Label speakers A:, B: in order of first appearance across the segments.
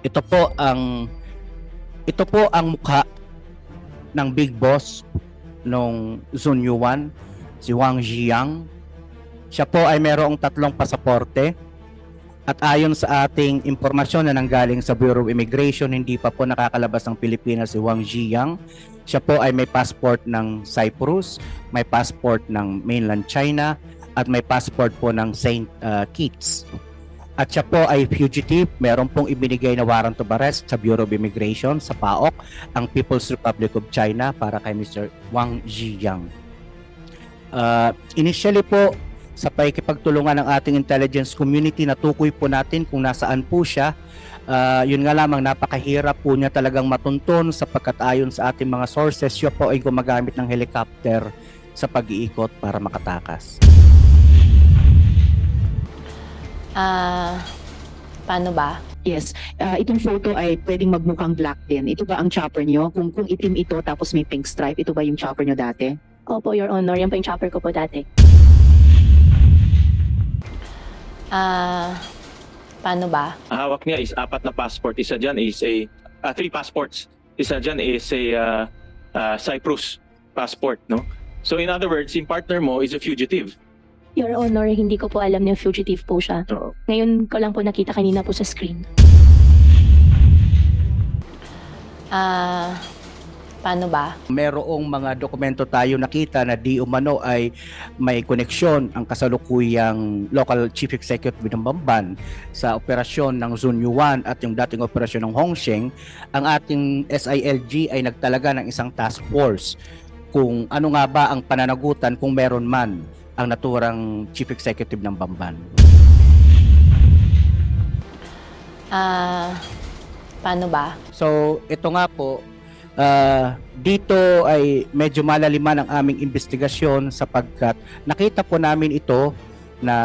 A: Ito po ang ito po ang mukha ng big boss nung Zunyuan, si Wang Jiang. Siya po ay merong 3 pasaporte at ayon sa ating impormasyon na nanggaling sa Bureau of Immigration, hindi pa po nakakalabas ng Pilipinas si Wang Jiang. Siya po ay may passport ng Cyprus, may passport ng mainland China at may passport po ng Saint Kitts. At siya po ay fugitive. Meron pong ibinigay na warrant of arrest sa Bureau of Immigration sa PAOK, ang People's Republic of China, para kay Mr. Wang Jiang. Initially po, sa pakikipagtulungan ng ating intelligence community, natukoy po natin kung nasaan po siya. Yun nga lamang, napakahirap po niya talagang matunton sapagkat ayon sa ating mga sources, siya po ay gumagamit ng helicopter sa pag-iikot para makatakas.
B: Paano ba?
C: Yes. Itong photo ay pwedeng magmukhang black din. Ito ba ang chopper nyo? Kung itim ito tapos may pink stripe, ito ba yung chopper nyo dati?
B: Opo, Your Honor. Yan po yung chopper ko po dati. Paano ba?
D: Hawak niya is 4 na passport. Isa dyan is 3 passports. Isa dyan is Cyprus passport, no? So in other words, yung partner mo is a fugitive.
B: Your Honor, hindi ko po alam na fugitive po siya.
D: Oo.
B: Ngayon ko lang po nakita kanina po sa screen. Paano ba?
A: Merong mga dokumento tayo nakita na di umano ay may koneksyon ang kasalukuyang local chief executive ng Bamban sa operasyon ng Zunyuan at yung dating operasyon ng Hongsheng. Ang ating SILG ay nagtalaga ng isang task force kung ano nga ba ang pananagutan kung meron man ang naturang chief executive ng Bamban.
B: Paano ba?
A: So, ito nga po, dito ay medyo malaliman ang aming investigasyon sapagkat nakita po namin ito na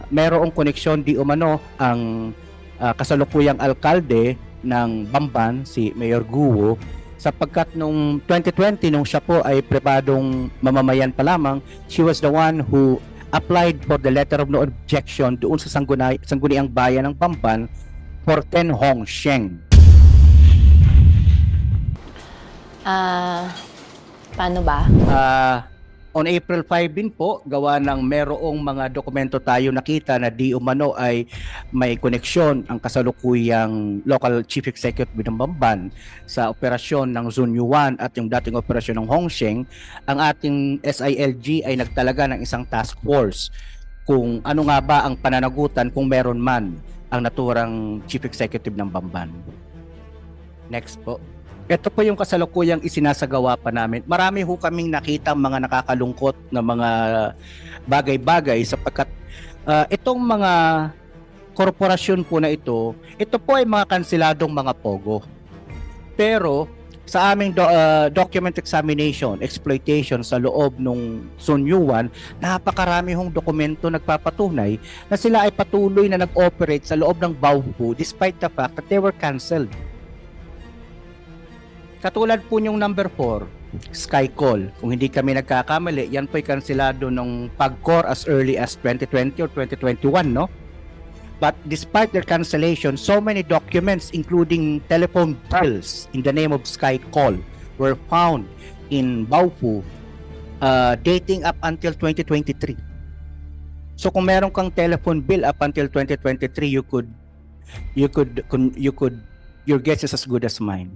A: mayroong koneksyon di umano ang kasalukuyang alkalde ng Bamban, si Mayor Guo, sapagkat nung 2020, nung siya po ay pribadong mamamayan pa lamang, she was the one who applied for the letter of no objection doon sa sangguniang bayan ng Bamban for 10 Hongsheng.
B: Paano ba?
A: On April 5 din po, gawa ng merong mga dokumento tayo nakita na di umano ay may koneksyon ang kasalukuyang local chief executive ng Bamban sa operasyon ng Zunyuan at yung dating operasyon ng Hongsheng. Ang ating SILG ay nagtalaga ng isang task force kung ano nga ba ang pananagutan kung meron man ang naturang chief executive ng Bamban. Next po. Ito po yung kasalukuyang isinasagawa pa namin. Marami ho kaming nakita mga nakakalungkot na mga bagay-bagay sapagkat itong mga korporasyon po na ito po ay mga kanseladong mga pogo. Pero sa aming document examination, exploitation sa loob ng Zunyuan, napakarami hong dokumento nagpapatunay na sila ay patuloy na nag-operate sa loob ng Baofu despite the fact that they were cancelled. Katulad po yung number 4, Skycall. Kung hindi kami nagkakamali, yan po ay kansilado ng PAGCOR as early as 2020 or 2021, no? But despite their cancellation, so many documents including telephone bills in the name of Skycall were found in Baofu dating up until 2023. So kung meron kang telephone bill up until 2023, your guess is as good as mine.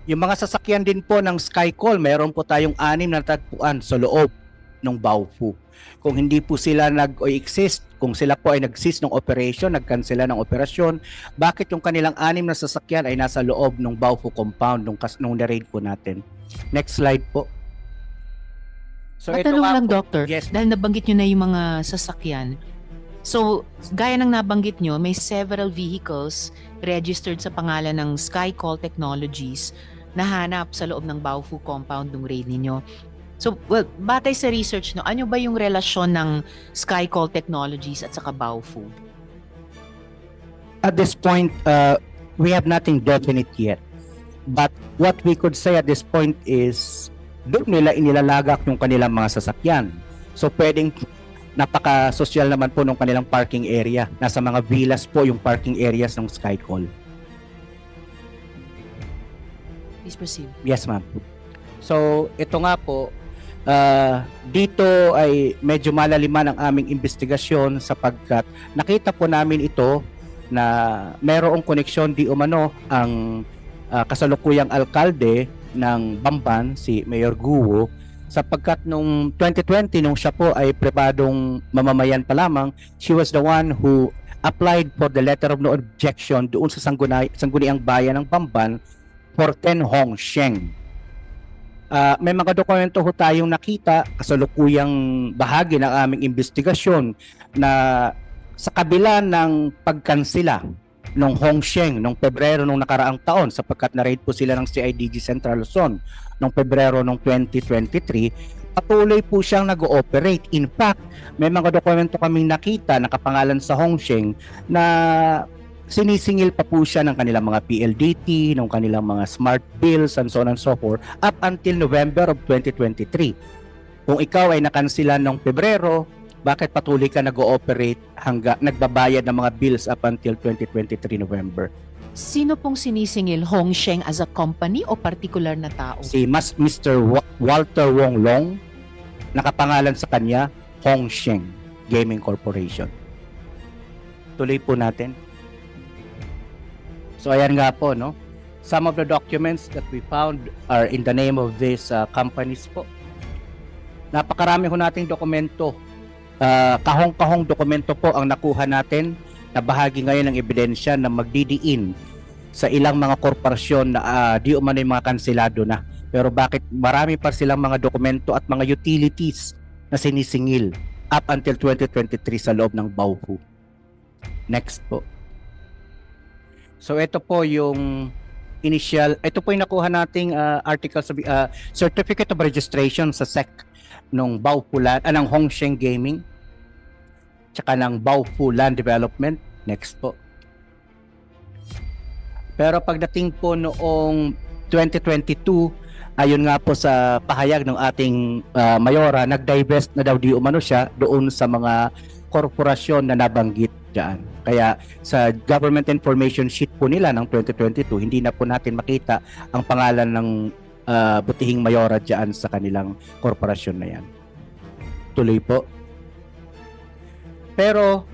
A: Yung mga sasakyan din po ng Skycall, meron po tayong 6 na natagpuan sa loob ng Baofu. Kung hindi po sila nag-exist, kung sila po ay nag-cease ng operation, nagkansela ng operasyon, bakit yung kanilang 6 na sasakyan ay nasa loob ng Baofu compound nung na-raid po natin? Next slide po. So
C: Matanong lang,
A: po,
C: Doctor,
A: yes,
C: dahil nabanggit nyo na yung mga sasakyan. So, gaya ng nabanggit nyo, may several vehicles registered sa pangalan ng Skycall Technologies na hanap sa loob ng Baofu compound ng raid ninyo. So, well, batay sa research, no, ano ba yung relasyon ng Skycall Technologies at saka Baofu?
A: At this point, we have nothing definite yet. But what we could say at this point is, doon nila inilalagak yung kanilang mga sasakyan. So, pwedeng napaka-social naman po ng kanilang parking area. Nasa mga villas po yung parking areas ng Skycall.
C: Please proceed.
A: Yes, ma'am. So, ito nga po, dito ay medyo malaliman ang aming investigasyon sapagkat nakita po namin ito na mayroong koneksyon di umano ang kasalukuyang alkalde ng Bamban, si Mayor Guo, sapagkat nung 2020, nung siya po ay pribadong mamamayan pa lamang, she was the one who applied for the letter of no objection doon sa sangguniang bayan ng Bamban for 10 Hongsheng. May mga dokumento ho tayong nakita, kasalukuyang bahagi ng aming investigasyon na sa kabila ng pagkansila nung Hongsheng nung Pebrero nung nakaraang taon sapagkat na-raid po sila ng CIDG Central Luzon nung Pebrero nung 2023, patuloy po siyang nag-ooperate. In fact, may mga dokumento kaming nakita nakapangalan sa Hongsheng na sinisingil pa po siya ng kanilang mga PLDT, ng kanilang mga smart bills and so on and so forth up until November of 2023. Kung ikaw ay nakansilan noong Pebrero, bakit patuloy ka nag-ooperate hanggang nagbabayad ng mga bills up until 2023 November?
C: Sino pong sinisingil? Hongsheng as a company o particular na tao?
A: Si Mr. Walter Wong Long, nakapangalan sa kanya Hongsheng Gaming Corporation. Tuloy po natin. So ayan nga po, no? Some of the documents that we found are in the name of these companies po. Napakarami ho nating dokumento. Kahong-kahong dokumento po ang nakuha natin na bahagi ngayon ng ebidensya na magdidiin sa ilang mga korporasyon na di umano'y mga kanselado na. Pero bakit marami pa silang mga dokumento at mga utilities na sinisingil up until 2023 sa loob ng Bauhu. Next po. So ito po yung ito po yung nakuha nating articles of certificate of registration sa SEC ng ng Hongsheng Gaming tsaka ng Bauhu Land Development. Next po. Pero pagdating po noong 2022, ayon nga po sa pahayag ng ating mayora, nag-divest na daw di umano siya doon sa mga korporasyon na nabanggit dyan. Kaya sa government information sheet po nila ng 2022, hindi na po natin makita ang pangalan ng butihing mayora dyan sa kanilang korporasyon na yan. Tuloy po. Pero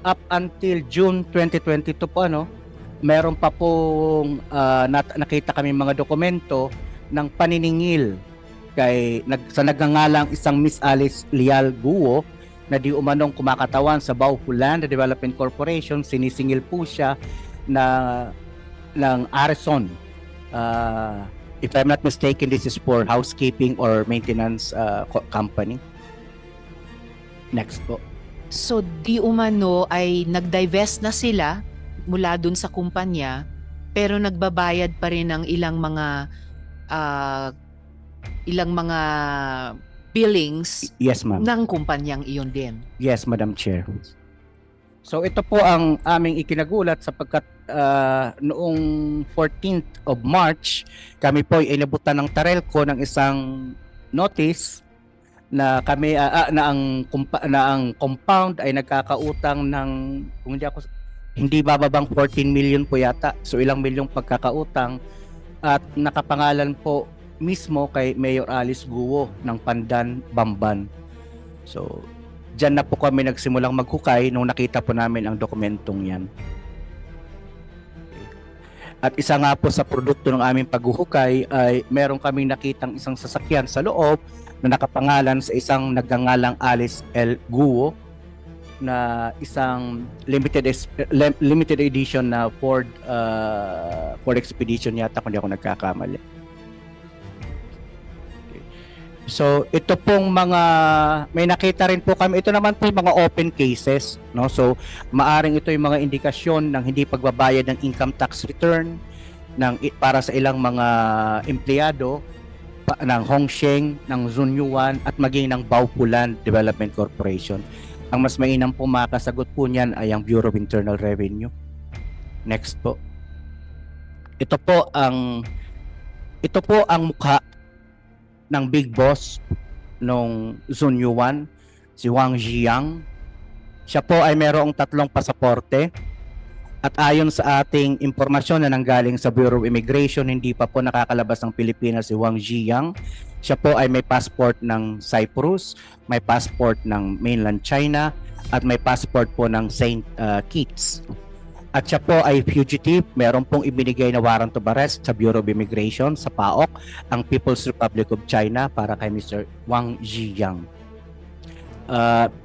A: up until June 2022 po, meron pa pong nakita kami mga dokumento ng paniningil sa nagngangalang isang Miss Alice Leal Guo na di umanong kumakatawan sa Bauhu Land Development Corporation. Sinisingil po siya ng Arison. If I'm not mistaken, this is for housekeeping or maintenance company. Next po.
C: So di umano ay nag-divest na sila mula dun sa kumpanya pero nagbabayad pa rin ng ilang mga billings.
A: Yes, ma'am.
C: Ng kumpanyang iyon din.
A: Yes, Madam Chair. So ito po ang aming ikinagulat sapagkat noong 14th of March, kami po ay inabutan ng Tarelco ng isang notice na kami na ang compound ay nagkakautang ng kung hindi bababang 14 million po yata. So ilang milyong pagkakautang at nakapangalan po mismo kay Mayor Alice Guo ng Pandan, Bamban. So diyan na po kami nagsimulang maghukay nung nakita po namin ang dokumentong yan. At isa nga po sa produkto ng aming paghuhukay ay meron kaming nakitang isang sasakyan sa loob na nakapangalan sa isang nagngangalang Alice L. Guo na isang limited edition na Ford Expedition yata kung di ako nagkakamali. So ito pong may nakita rin po kami, ito naman po yung mga open cases, no? So maaring ito yung mga indikasyon ng hindi pagbabayad ng income tax return para sa ilang mga empleyado ng Hongsheng, ng Zunyuan at maging ng Bauhu Land Development Corporation. Ang mas mainam po makasagot po niyan ay ang Bureau of Internal Revenue. Next po. Ito po ang mukha ng big boss nung Zunyuan, si Wang Jiang. Siya po ay mayroong 3 pasaporte. At ayon sa ating impormasyon na nanggaling sa Bureau of Immigration, hindi pa po nakakalabas ng Pilipinas si Wang Ziyang. Siya po ay may passport ng Cyprus, may passport ng mainland China, at may passport po ng St. Kitts. At siya po ay fugitive. Meron pong ibinigay na warrant of arrest sa Bureau of Immigration sa PAOK, ang People's Republic of China, para kay Mr. Wang Ziyang.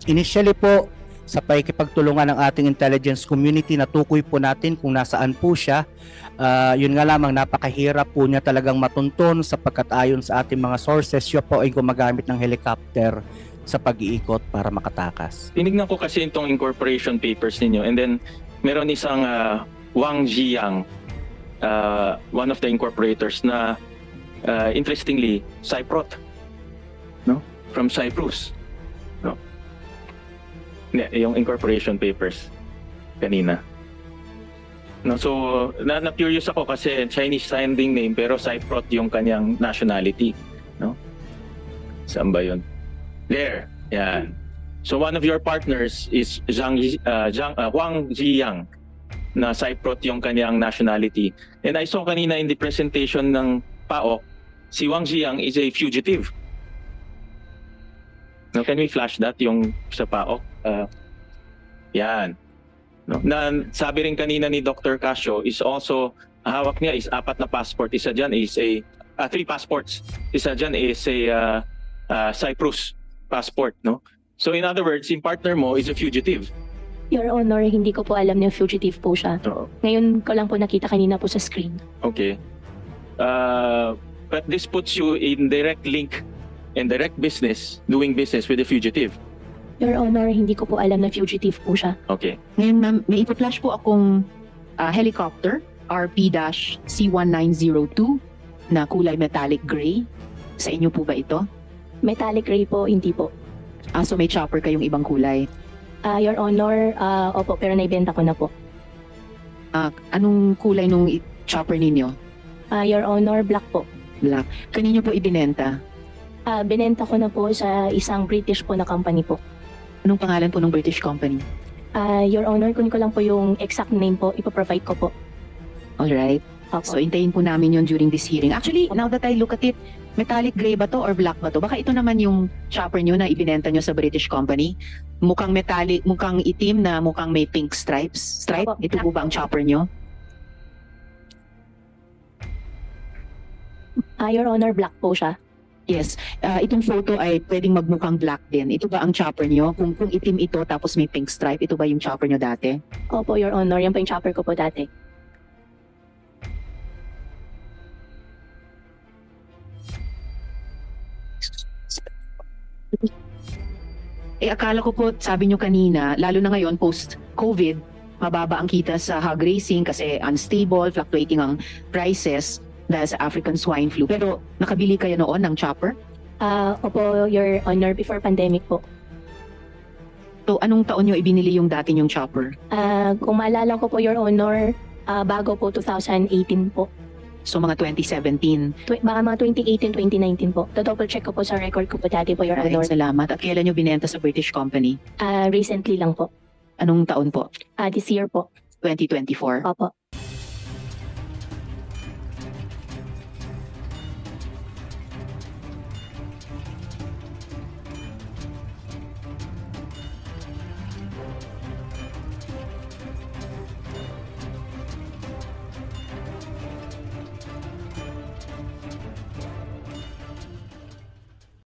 A: Initially po, sa pakikipagtulungan ng ating intelligence community, natukoy po natin kung nasaan po siya. Yun nga lamang, napakahirap po niya talagang matunton sapagkat ayon sa ating mga sources, siya po ay gumagamit ng helicopter sa pag-iikot para makatakas.
D: Tinignan ko kasi itong incorporation papers ninyo, and then meron isang Wang Ziyang, one of the incorporators na interestingly Cypriot, no? From Cyprus. No? Yung incorporation papers kanina. No, so na-curious ako kasi Chinese sounding name pero Cypriot yung kanyang nationality, no? Saan ba 'yun? There. Yan. So one of your partners is Wang Ziyang, na Cypriot yung kanyang nationality. And I saw kanina in the presentation ng PAOK, si Wang Ziyang is a fugitive. No, can we flash that yung sa PAOK? Yan. No, na sabi rin kanina ni Dr. Casio is also, hawak niya is 4 na passport. Isa dyan is 3 passports. Isa dyan is a Cyprus passport, no? So in other words, yung partner mo is a fugitive.
B: Your Honor, hindi ko po alam na fugitive po siya.
D: Oo.
B: Ngayon ko lang po nakita kanina po sa screen.
D: Okay. But this puts you in direct link and direct business, doing business with a fugitive.
B: Your Honor, hindi ko po alam na fugitive po siya.
D: Okay.
C: Ngayon ma'am, may ipa-flash po akong helicopter, RP-C1902 na kulay metallic gray. Sa inyo po ba ito?
B: Metallic gray po, hindi po.
C: So may chopper kayong ibang kulay.
B: Your Honor, opo, pero naibenta ko na po.
C: Anong kulay nung chopper ninyo?
B: Your Honor, black po.
C: Black. Kanino po ibinenta?
B: Binenta ko na po sa isang British po na company po.
C: Anong pangalan po ng British company?
B: Your Honor, kunin ko lang po yung exact name po, ipaprovide ko po.
C: Alright.
B: Opo.
C: So intayin po namin yun during this hearing. Actually, now that I look at it, metallic gray ba to or black ba to? Baka ito naman yung chopper nyo na ibinenta nyo sa British company. Mukhang metallic, mukhang itim na mukhang may pink stripes. Stripe?
B: Opo.
C: Ito po ba ang chopper nyo?
B: Your Honor, black po siya.
C: Yes. Itong photo ay pwedeng magmukhang black din. Ito ba ang chopper nyo? Kung itim ito tapos may pink stripe, ito ba yung chopper nyo dati?
B: Opo, Your Honor, yan po yung chopper ko po dati.
C: Akala ko po, sabi nyo kanina, lalo na ngayon post-COVID, mababa ang kita sa hog racing kasi unstable, fluctuating ang prices dahil sa African swine flu. Pero nakabili kayo noon ng chopper?
B: Opo, Your Honor, before pandemic po.
C: So anong taon nyo ibinili yung dati yung chopper?
B: Kung maalala ko po, Your Honor, bago po 2018 po.
C: So mga 2017.
B: Baka mga 2018, 2019 po. To-double check ko po sa record ko po dati po, Your Honor.
C: Alright, salamat. At kailan nyo binenta sa British company?
B: Recently lang po.
C: Anong taon po?
B: This year po.
C: 2024.
B: Opo.